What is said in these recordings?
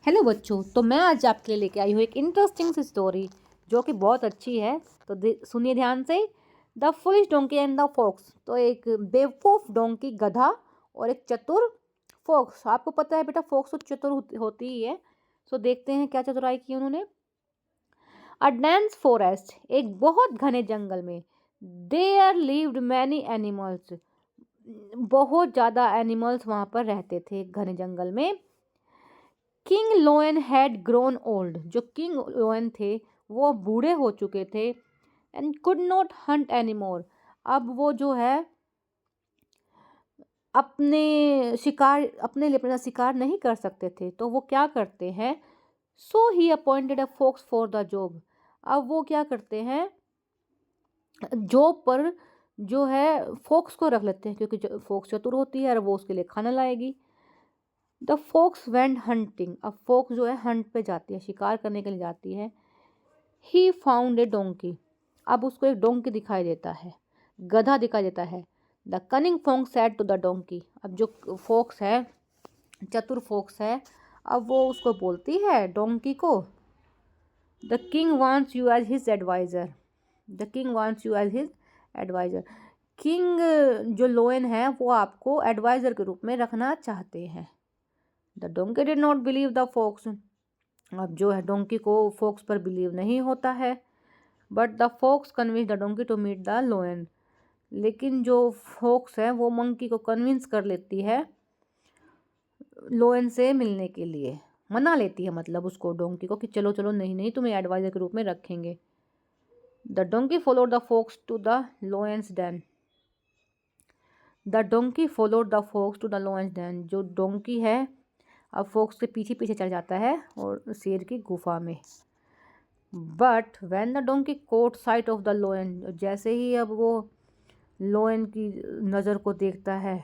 Hello बच्चों, तो मैं आज आपके लिए लेके आई हूँ एक इंटरेस्टिंग सी स्टोरी जो कि बहुत अच्छी है। तो सुनिए ध्यान से। The foolish donkey and the fox. तो एक बेवकूफ डोंकी गधा और एक चतुर फॉक्स। आपको पता है बेटा, फॉक्स तो चतुर होती ही है। सो देखते हैं क्या चतुराई की उन्होंने। अ डेंस फॉरेस्ट, एक बहुत घने जंगल में, देयर लिव्ड मैनी एनिमल्स, बहुत ज़्यादा एनिमल्स वहाँ पर रहते थे घने जंगल में। किंग लोएन हैड ग्रोन ओल्ड, जो किंग लोएन थे वो बूढ़े हो चुके थे। And could not Hunt anymore, अब वो जो है अपने लिए अपना शिकार नहीं कर सकते थे, तो वो क्या करते हैं, so he appointed a fox for the job. अब वो क्या करते हैं, जॉब पर जो है फॉक्स को रख लेते हैं, क्योंकि फॉक्स चतुर होती है और वो उसके लिए खाना लाएगी। द फोक्स वेंट हंटिंग, अब फोक्स जो है हंट पे जाती है, शिकार करने के लिए जाती है। ही फाउंड ए डोंकी, अब उसको एक डोंकी दिखाई देता है, गधा दिखाई देता है। The cunning fox said to the donkey, अब जो फोक्स है, चतुर फोक्स है, अब वो उसको बोलती है डोंकी को, the king wants you as his advisor, the king wants you as his advisor. King जो लोएन है वो आपको एडवाइज़र के रूप में रखना चाहते हैं। The donkey did not believe the folks, अब जो है डोंकी को फोक्स पर बिलीव नहीं होता है। But the fox convince the donkey to meet the lion, लेकिन जो फोक्स है वो मंकी को कन्विंस कर लेती है लोएन से मिलने के लिए, मना लेती है मतलब उसको, डोंकी को, कि चलो चलो, नहीं नहीं, तुम्हें एडवाइजर के रूप में रखेंगे। The donkey followed the fox to the lion's den, the donkey followed the fox to the lion's den, जो डोंकी है अब फोक्स के पीछे पीछे चल जाता है और शेर की गुफा में। But when the donkey caught sight of the lion, जैसे ही अब वो लोएन की नज़र को देखता है,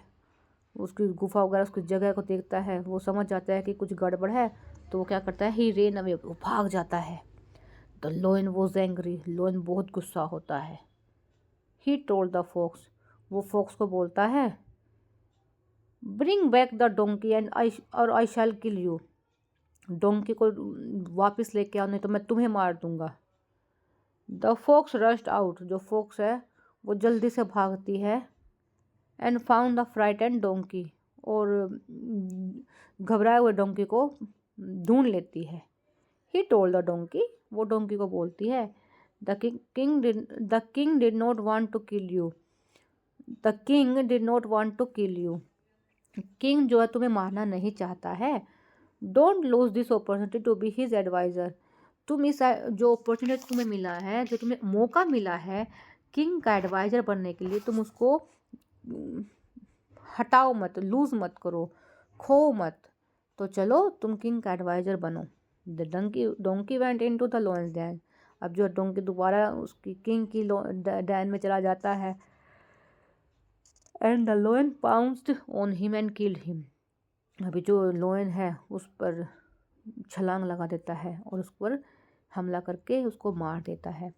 उसकी गुफा वगैरह उसकी जगह को देखता है, वो समझ जाता है कि कुछ गड़बड़ है, तो वो क्या करता है, ही रेन अवे, वो भाग जाता है। The lion was angry, lion बहुत गुस्सा होता है। ही टोल्ड द फोक्स, वो फोक्स को बोलता है, bring back the donkey and I shall kill you, donkey को वापस लेके आओ नहीं तो मैं तुम्हें मार दूंगा। द फोक्स रश्ड आउट, जो फोक्स है वो जल्दी से भागती है। And found the frightened donkey, और घबराए हुए डोंकी को ढूंढ लेती है। ही टोल्ड द डोंकी, वो डोंकी को बोलती है, the king did not want to kill you, the king did not want to kill you, king जो है तुम्हें मारना नहीं चाहता है। Don't lose this opportunity to be his adviser, तुम इस जो अपॉर्चुनिटी तुम्हें मिला है, जो तुम्हें मौका मिला है किंग का एडवाइज़र बनने के लिए, तुम उसको हटाओ मत, लूज मत करो, खो मत, तो चलो तुम किंग का एडवाइज़र बनो। The donkey went into the lion's den, अब जो डोंकी दोबारा उसकी किंग की डैन में चला जाता है। And the lion pounced on him and killed him, अभी जो लोएन है उस पर छलांग लगा देता है और उस पर हमला करके उसको मार देता है।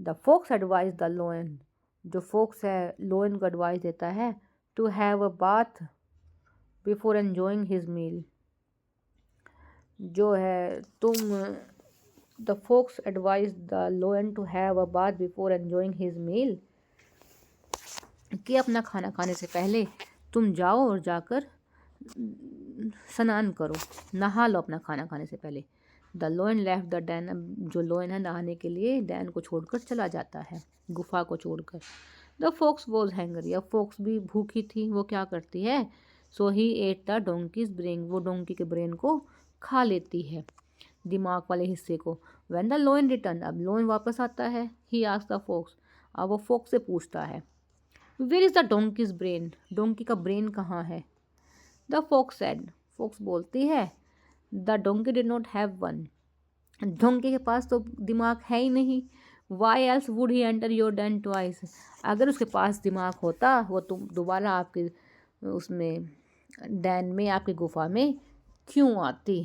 The fox advise the lion, जो फोक्स है लोएन को एडवाइस देता है, to have a bath before enjoying his meal, जो है the fox advise the lion to have a bath before enjoying his meal, कि अपना खाना खाने से पहले तुम जाओ और जाकर स्नान करो, नहा लो अपना खाना खाने से पहले। द लोएन लेफ्ट द डैन, जो लोएन है नहाने के लिए डैन को छोड़कर चला जाता है, गुफा को छोड़कर। द फोक्स वॉज हैंगरी, अब फोक्स भी भूखी थी, वो क्या करती है, सो ही एट द डोंकीज ब्रेन, वो डोंकी के ब्रेन को खा लेती है, दिमाग वाले हिस्से को। व्हेन द लोएन रिटर्न, अब लोएन वापस आता है, ही आस्क्ड द फोक्स, अब वो फोक्स से पूछता है, where is the donkey's brain, donkey का ब्रेन कहाँ है। द फोक्स सेड, फोक्स बोलती है, the donkey did not have one, donkey के पास तो दिमाग है ही नहीं। Why else would he enter your den twice, अगर उसके पास दिमाग होता वो तुम दोबारा आपके उसमें डैन में, आपकी गुफा में क्यों आती।